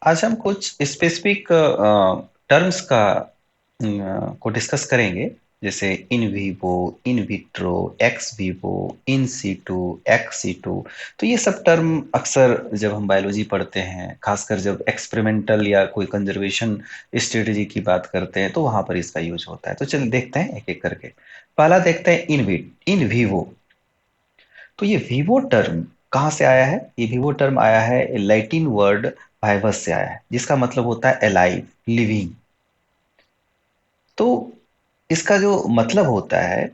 आज हम कुछ स्पेसिफिक टर्म्स को डिस्कस करेंगे, जैसे in vivo, in vitro, ex vivo, in situ, ex situ. तो ये सब टर्म अक्सर जब हम बायोलॉजी पढ़ते हैं, खासकर जब एक्सपेरिमेंटल या कोई कंजर्वेशन स्ट्रेटेजी की बात करते हैं, तो वहां पर इसका यूज होता है। तो चलिए देखते हैं एक एक करके। पहला देखते हैं इन विवो। तो ये विवो टर्म कहाँ से आया है? ये विवो टर्म आया है लैटिन वर्ड वाइवस से आया है, जिसका मतलब होता है अलाइव, लिविंग। तो इसका जो मतलब होता है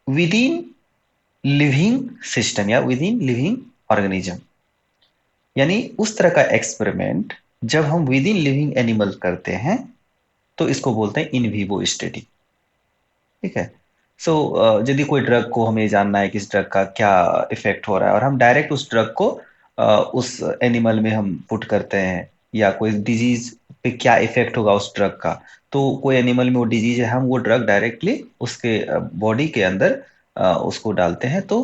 विद इन लिविंग सिस्टम या विद इन लिविंग ऑर्गेनिज्म, यानी उस तरह का एक्सपेरिमेंट जब हम विद इन लिविंग एनिमल करते हैं तो इसको बोलते हैं इन विवो स्टडी। ठीक है। सो यदि कोई ड्रग को हमें जानना है कि इस ड्रग का क्या इफेक्ट हो रहा है, और हम डायरेक्ट उस ड्रग को उस एनिमल में हम पुट करते हैं, या कोई डिजीज पे क्या इफेक्ट होगा उस ड्रग का, तो कोई एनिमल में वो डिजीज है, हम वो ड्रग डायरेक्टली उसके बॉडी के अंदर उसको डालते हैं। तो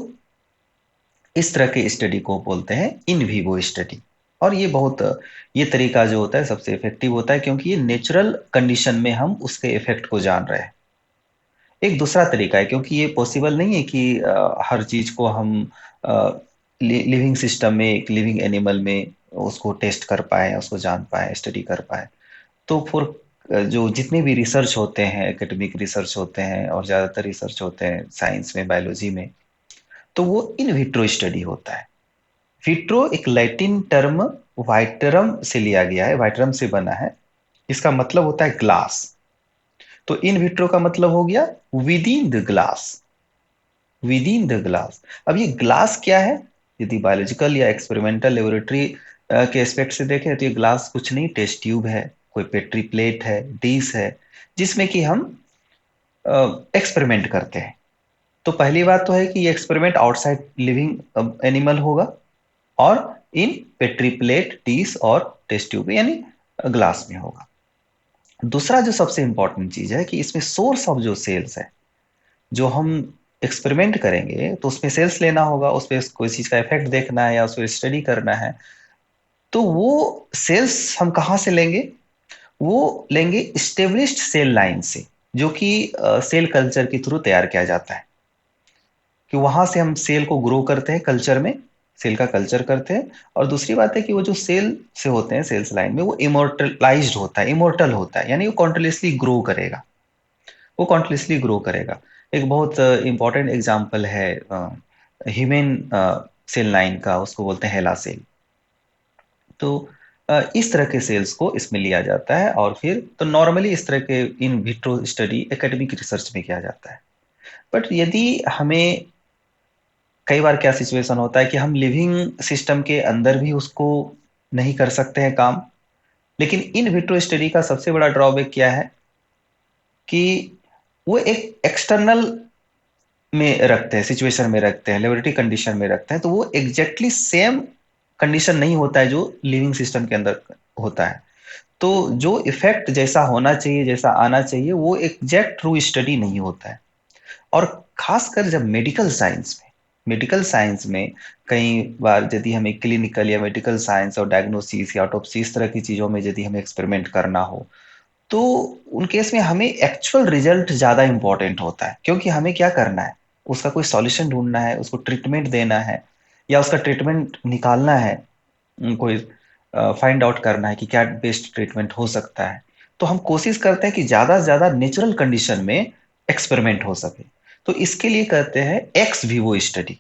इस तरह के स्टडी को बोलते हैं इन विवो स्टडी। और ये बहुत ये तरीका जो होता है सबसे इफेक्टिव होता है, क्योंकि ये नेचुरल कंडीशन में हम उसके इफेक्ट को जान रहे हैं। एक दूसरा तरीका है, क्योंकि ये पॉसिबल नहीं है कि हर चीज को हम लिविंग सिस्टम में, एक लिविंग एनिमल में उसको टेस्ट कर पाए, उसको जान पाए, स्टडी कर पाए। तो फॉर जो जितने भी रिसर्च होते हैं, एकेडमिक रिसर्च होते हैं और ज्यादातर रिसर्च होते हैं साइंस में, बायोलॉजी में, तो वो इन विट्रो स्टडी होता है। विट्रो एक लैटिन टर्म वाइटरम से लिया गया है, वाइटरम से बना है। इसका मतलब होता है ग्लास। तो इन विट्रो का मतलब हो गया with in the glass, with in the glass. अब ये ग्लास क्या है? यदि बायोलॉजिकल या एक्सपेरिमेंटल लेबोरेटरी के एस्पेक्ट से देखें तो ये ग्लास कुछ नहीं, टेस्ट ट्यूब है, कोई पेट्री प्लेट है, डिश है, जिसमें कि हम एक्सपेरिमेंट करते हैं। तो पहली बात तो है कि ये एक्सपेरिमेंट आउटसाइड लिविंग एनिमल होगा, और इन पेट्री प्लेट, डिश और टेस्ट ट्यूब यानी ग्लास में होगा। दूसरा जो सबसे इंपॉर्टेंट चीज है कि इसमें सोर्स ऑफ जो सेल्स है, जो हम एक्सपेरिमेंट करेंगे तो उसमें सेल्स लेना होगा, उस पर कोई चीज का इफेक्ट देखना है या उस पर स्टडी करना है। तो वो सेल्स हम कहाँ से लेंगे? वो लेंगे स्टेब्लिश्ड सेल लाइन से, जो कि सेल कल्चर के थ्रू तैयार किया जाता है। कि वहां से हम सेल को ग्रो करते हैं कल्चर में, सेल का कल्चर करते हैं। और दूसरी बात है कि वो जो सेल से होते हैं, सेल्स लाइन में, वो इमोर्टलाइज्ड होता है, इमोर्टल होता है, यानी वो कॉन्टिन्यूसली ग्रो करेगा, वो कॉन्टिन्यूसली ग्रो करेगा। एक बहुत इंपॉर्टेंट एग्जाम्पल है ह्यूमन सेल लाइन का, उसको बोलते हैं हेला सेल। तो इस तरह के सेल्स को इसमें लिया जाता है, और फिर तो नॉर्मली इस तरह के in vitro study academic research में किया जाता है। बट यदि हमें, कई बार क्या सिचुएशन होता है कि हम लिविंग सिस्टम के अंदर भी उसको नहीं कर सकते हैं काम। लेकिन इन विट्रो स्टडी का सबसे बड़ा ड्रॉबैक क्या है कि वो एक एक्सटर्नल में रखते हैं, सिचुएशन में रखते हैं, लेबोरेटरी कंडीशन में रखते हैं, तो वो एग्जैक्टली सेम कंडीशन नहीं होता है जो लिविंग सिस्टम के अंदर होता है। तो जो इफेक्ट जैसा होना चाहिए, जैसा आना चाहिए, वो एग्जैक्ट ट्रू स्टडी नहीं होता है। और खासकर जब मेडिकल साइंस में कई बार यदि हमें क्लिनिकल या मेडिकल साइंस और डायग्नोसिस या ऑटोप्सी, इस तरह की चीजों में यदि हमें एक्सपेरिमेंट करना हो, तो उन केस में हमें एक्चुअल रिजल्ट ज्यादा इंपॉर्टेंट होता है। क्योंकि हमें क्या करना है, उसका कोई सॉल्यूशन ढूंढना है, उसको ट्रीटमेंट देना है, या उसका ट्रीटमेंट निकालना है, कोई फाइंड आउट करना है कि क्या बेस्ट ट्रीटमेंट हो सकता है। तो हम कोशिश करते हैं कि ज्यादा से ज्यादा नेचुरल कंडीशन में एक्सपेरिमेंट हो सके। तो इसके लिए कहते हैं एक्स विवो स्टडी।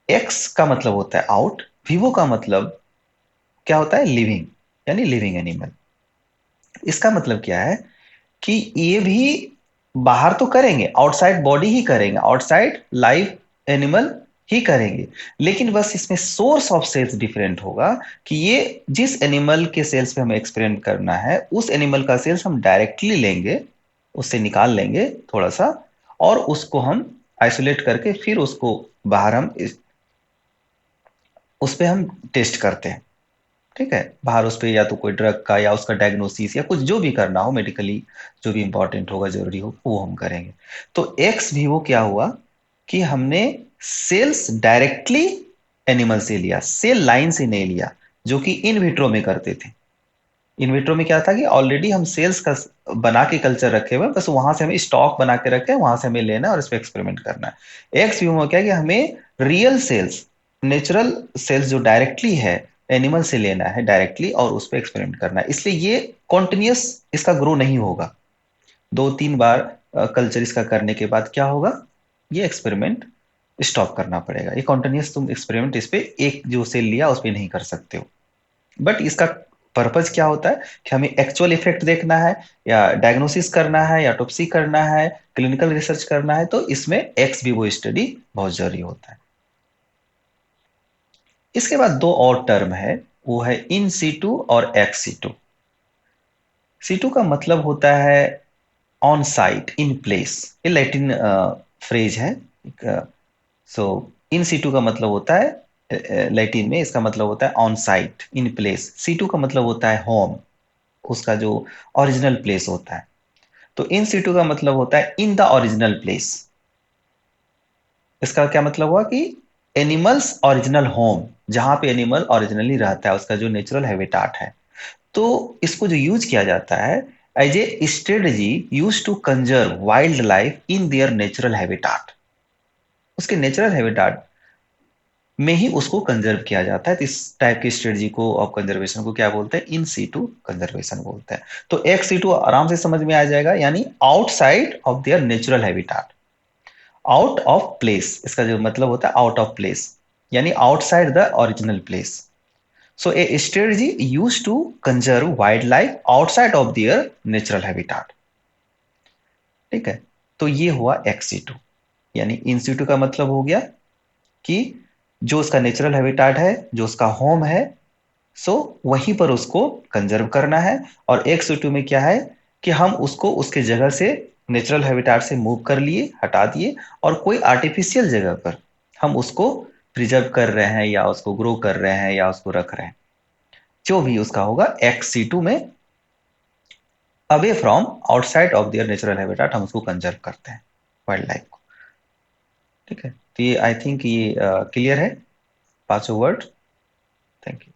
एक्स का मतलब होता है आउट, विवो का मतलब क्या होता है? लिविंग, यानी लिविंग एनिमल। इसका मतलब क्या है कि ये भी बाहर तो करेंगे, आउटसाइड बॉडी ही करेंगे, आउटसाइड लाइव एनिमल ही करेंगे। लेकिन बस इसमें सोर्स ऑफ सेल्स डिफरेंट होगा, कि ये जिस एनिमल के सेल्स पे हमें एक्सपेरिमेंट करना है, उस एनिमल का सेल्स हम डायरेक्टली लेंगे, उससे निकाल लेंगे थोड़ा सा, और उसको हम आइसोलेट करके फिर उसको बाहर हम उस पे हम टेस्ट करते हैं। ठीक है, बाहर उस पे या तो कोई ड्रग का या उसका डायग्नोसिस या कुछ जो भी करना हो मेडिकली, जो भी इंपॉर्टेंट होगा, जरूरी हो, वो हम करेंगे। तो एक्स वीवो क्या हुआ कि हमने सेल्स डायरेक्टली एनिमल से लिया, सेल लाइन से नहीं लिया। जो कि इन विट्रो में करते थे। इन विट्रो में क्या था कि ऑलरेडी हम सेल्स का बना के कल्चर रखे हुए हैं, बस वहां से हमें स्टॉक बना के रखे हैं, वहां से हमें लेना है और इस पर एक्सपेरिमेंट करना है। एक्स व्यू में क्या है कि हमें रियल सेल्स, नेचुरल सेल्स जो डायरेक्टली है एनिमल से लेना है डायरेक्टली और उस पर एक्सपेरिमेंट करना है। इसलिए ये कॉन्टिन्यूस इसका ग्रो नहीं होगा। 2-3 बार कल्चर इसका करने के बाद क्या होगा, ये एक्सपेरिमेंट स्टॉप करना पड़ेगा। ये कॉन्टिन्यूस तुम एक्सपेरिमेंट इस पे एक जो सेल लिया उस पर नहीं कर सकते हो। बट इसका पर्पज क्या होता है कि हमें एक्चुअल इफेक्ट देखना है या डायग्नोसिस करना है या टॉप्सी करना है, क्लिनिकल रिसर्च करना है, तो इसमें एक्स विवो स्टडी बहुत जरूरी होता है। इसके बाद दो और टर्म है, वो है इन सीटू और एक्स सीटू। सीटू का मतलब होता है ऑन साइट, इन प्लेस। ये लैटिन फ्रेज है। सो इन सीटू का मतलब होता है, लैटिन में इसका मतलब होता है on site, in place. Situ का मतलब होता है होम, उसका जो ओरिजिनल प्लेस होता है। तो इन सीटू का मतलब होता है इन द ओरिजिनल प्लेस। इसका क्या मतलब हुआ कि एनिमल्स ओरिजिनल होम, जहां पे एनिमल ओरिजिनली रहता है, उसका जो नेचुरल हैबिटाट है। तो इसको जो यूज किया जाता है as a strategy use to conserve wildlife in their natural habitat. उसके नेचुरल हैबिटाट में ही उसको कंजर्व किया जाता है। तो इस टाइप की स्ट्रेटजी को और कंजर्वेशन को क्या बोलते हैं, इन सीटू कंजर्वेशन बोलते हैं। तो एक्स सीटू आराम से समझ में आ जाएगा, यानी outside of their natural habitat, out of place. इसका जो मतलब होता है आउट ऑफ प्लेस, यानी outside the original place. So a strategy use to conserve wildlife outside of their natural habitat. ठीक है, तो ये हुआ एक्स सीटू। यानी इन सीटू का मतलब हो गया कि जो उसका नेचुरल हैबिटाट है, जो उसका होम है, सो वहीं पर उसको कंजर्व करना है। और एक्स सीटू में क्या है कि हम उसको उसके जगह से, नेचुरल हैबिटाट से मूव कर लिए, हटा दिए, और कोई आर्टिफिशियल जगह पर हम उसको प्रिजर्व कर रहे हैं या उसको ग्रो कर रहे हैं या उसको रख रहे हैं। जो भी उसका होगा एक्स सी टू में, away from outside of their natural habitat हम उसको कंजर्व करते हैं, वाइल्ड लाइफ को। ठीक है, तो ये आई थिंक ये क्लियर है, पांचों वर्ड। Thank you.